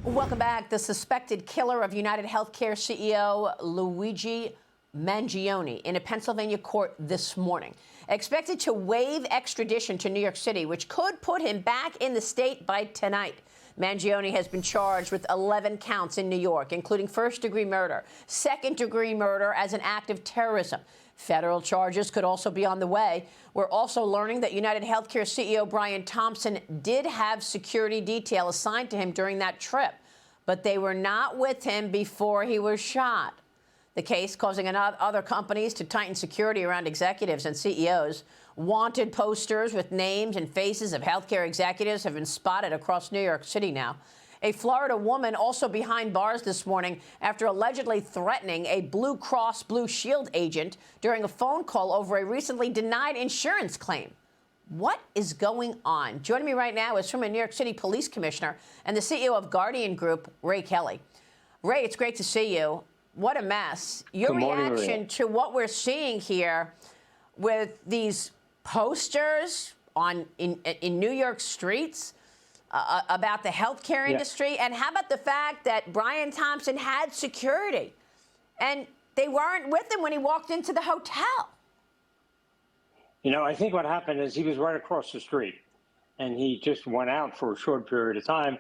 Welcome back. The suspected killer of UnitedHealthcare CEO Luigi Mangione in a Pennsylvania court this morning, expected to waive extradition to New York City, which could put him back in the state by tonight. Mangione has been charged with 11 counts in New York, including first-degree murder, second-degree murder as an act of terrorism. Federal charges could also be on the way. We're also learning that UnitedHealthcare CEO Brian Thompson did have security detail assigned to him during that trip, but they were not with him before he was shot. The case causing other companies to tighten security around executives and CEOs. Wanted posters with names and faces of healthcare executives have been spotted across New York City now. A Florida woman also behind bars this morning after allegedly threatening a Blue Cross Blue Shield agent during a phone call over a recently denied insurance claim. What is going on? Joining me right now is former New York City Police Commissioner and the CEO of Guardian Group, Ray Kelly. Ray, it's great to see you. What a mess. Your reaction to what we're seeing here with these posters in New York streets about the healthcare industry, and how about the fact that Brian Thompson had security and they weren't with him when he walked into the hotel? You know, I think what happened is he was right across the street and he just went out for a short period of time.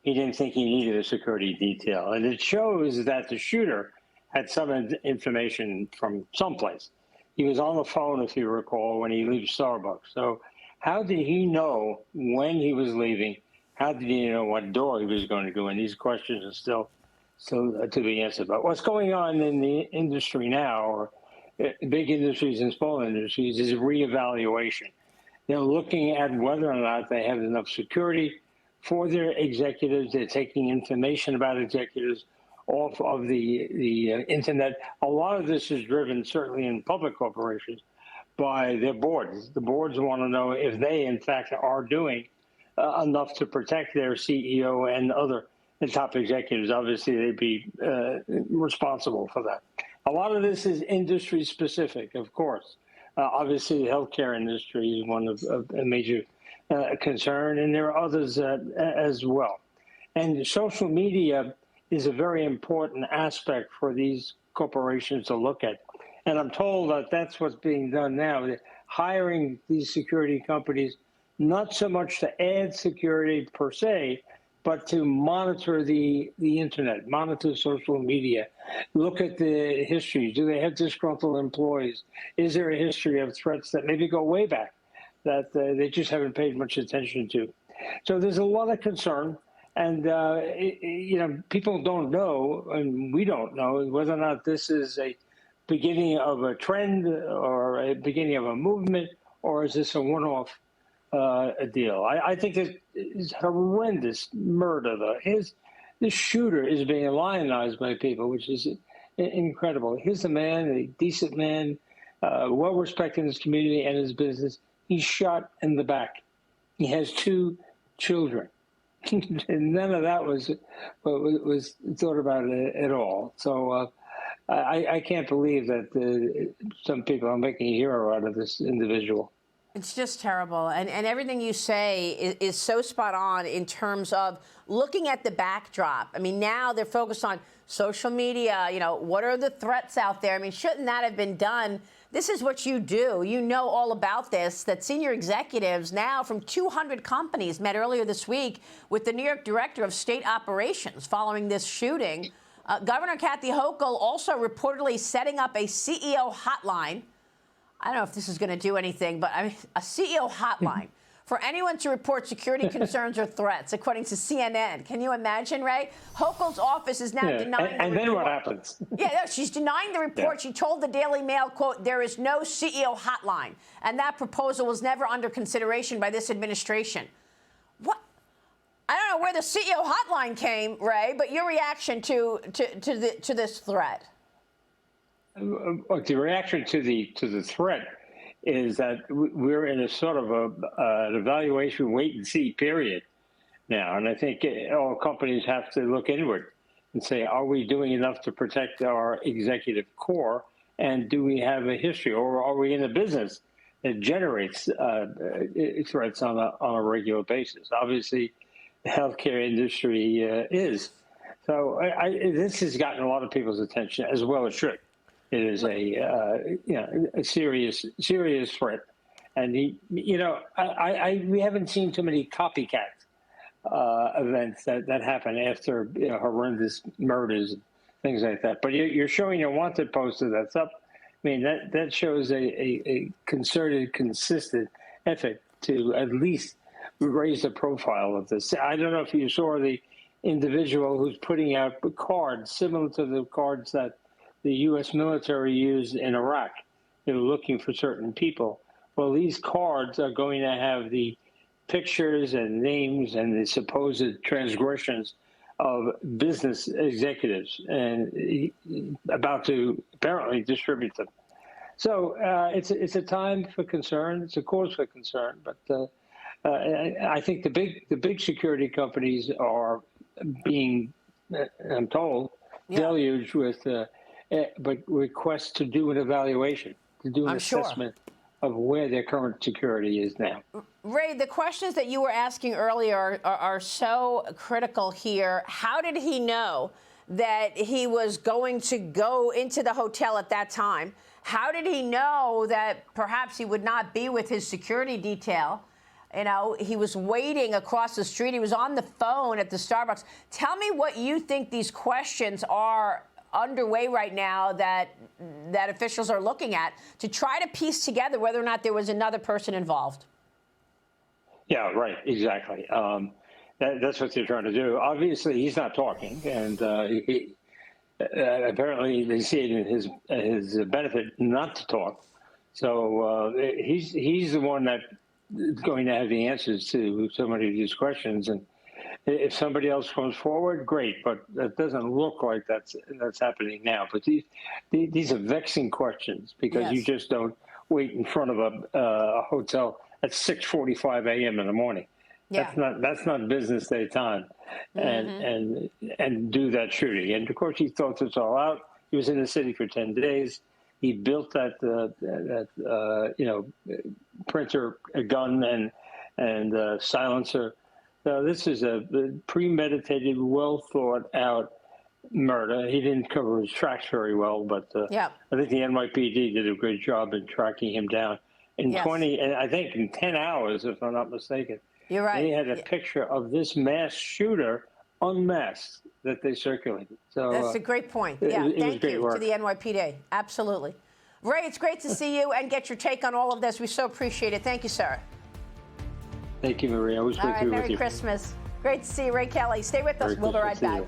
He didn't think he needed a security detail. And it shows that the shooter had some information from someplace. He was on the phone, if you recall, when he leaves Starbucks. So how did he know when he was leaving? How did he know what door he was going to go in? These questions are still to be answered. But what's going on in the industry now, or big industries and small industries, is reevaluation. They're looking at whether or not they have enough security for their executives. They're taking information about executives off of the internet. A lot of this is driven, certainly in public corporations, by their boards. The boards want to know if they, in fact, are doing enough to protect their CEO and other top executives. Obviously, they'd be responsible for that. A lot of this is industry specific, of course. Obviously, the healthcare industry is one of a major concern, and there are others as well. And social media is a very important aspect for these corporations to look at. And I'm told that that's what's being done now. They're hiring these security companies, not so much to add security per se, but to monitor the internet, monitor social media, look at the history. Do they have disgruntled employees? Is there a history of threats that maybe go way back that they just haven't paid much attention to? So there's a lot of concern. And, you know, people don't know, and we don't know, whether or not this is a beginning of a trend or a beginning of a movement, or is this a one-off deal? I think it's horrendous murder, though. This shooter is being lionized by people, which is incredible. Here's a man, a decent man, well-respected in his community and his business. He's shot in the back. He has 2 children. And none of that was thought about at all. So I can't believe that some people are making a hero out of this individual. It's just terrible. And everything you say is so spot on in terms of looking at the backdrop. I mean, now they're focused on social media. You know, what are the threats out there? I mean, shouldn't that have been done? This is what you do. You know all about this, that senior executives now from 200 companies met earlier this week with the New York Director of State Operations following this shooting. Governor Kathy Hochul also reportedly setting up a CEO hotline. I don't know if this is going to do anything, but I mean, a CEO hotline for anyone to report security concerns or threats, according to CNN. Can you imagine, Ray? Hochul's office is now denying the report. And then what happens? Yeah, no, she's denying the report. She told the Daily Mail, quote, "There is no CEO hotline, and that proposal was never under consideration by this administration." What? I don't know where the CEO hotline came, Ray, but your reaction to this threat? The reaction to the threat is that we're in a sort of an evaluation, wait and see period now, and I think all companies have to look inward and say, are we doing enough to protect our executive core, and do we have a history, or are we in a business that generates threats on a regular basis? Obviously, healthcare industry is. So this has gotten a lot of people's attention, as well as should. It is a serious threat, and we haven't seen too many copycat events that happen after horrendous murders and things like that. But you're showing a wanted poster that's up. I mean, that shows a concerted, consistent effort to at least raise the profile of this. I don't know if you saw the individual who's putting out cards similar to the cards that the U.S. military used in Iraq. They're looking for certain people. Well, these cards are going to have the pictures and names and the supposed transgressions of business executives, and about to apparently distribute them. So it's a time for concern. It's a cause for concern. But I think the big security companies are being, I'm told, deluged with requests to do an evaluation, to do an assessment of where their current security is now. Ray, the questions that you were asking earlier are so critical here. How did he know that he was going to go into the hotel at that time? How did he know that perhaps he would not be with his security detail? You know, he was waiting across the street. He was on the phone at the Starbucks. Tell me what you think these questions are underway right now that officials are looking at to try to piece together whether or not there was another person involved. Yeah, right. Exactly. That's what they're trying to do. Obviously, he's not talking, and apparently they see it in his benefit not to talk. So he's the one that's going to have the answers to so many of these questions. And if somebody else comes forward, great. But that doesn't look like that's happening now. But these are vexing questions because you just don't wait in front of a hotel at 6:45 a.m. in the morning. Yeah. That's not business day time, and do that shooting. And of course, he thought this all out. He was in the city for 10 days. He built that printer, a gun, and silencer. So this is a premeditated, well thought out murder. He didn't cover his tracks very well, but I think the NYPD did a great job in tracking him down in 10 hours, if I'm not mistaken. You're right. They had a picture of this mass shooter unmasked that they circulated. So that's a great point. Thank you to the NYPD. Absolutely. Ray, it's great to see you and get your take on all of this. We so appreciate it. Thank you, sir. Thank you, Maria. Always great to be with you. Merry Christmas. Great to see you, Ray Kelly. Stay with us. We'll be right back.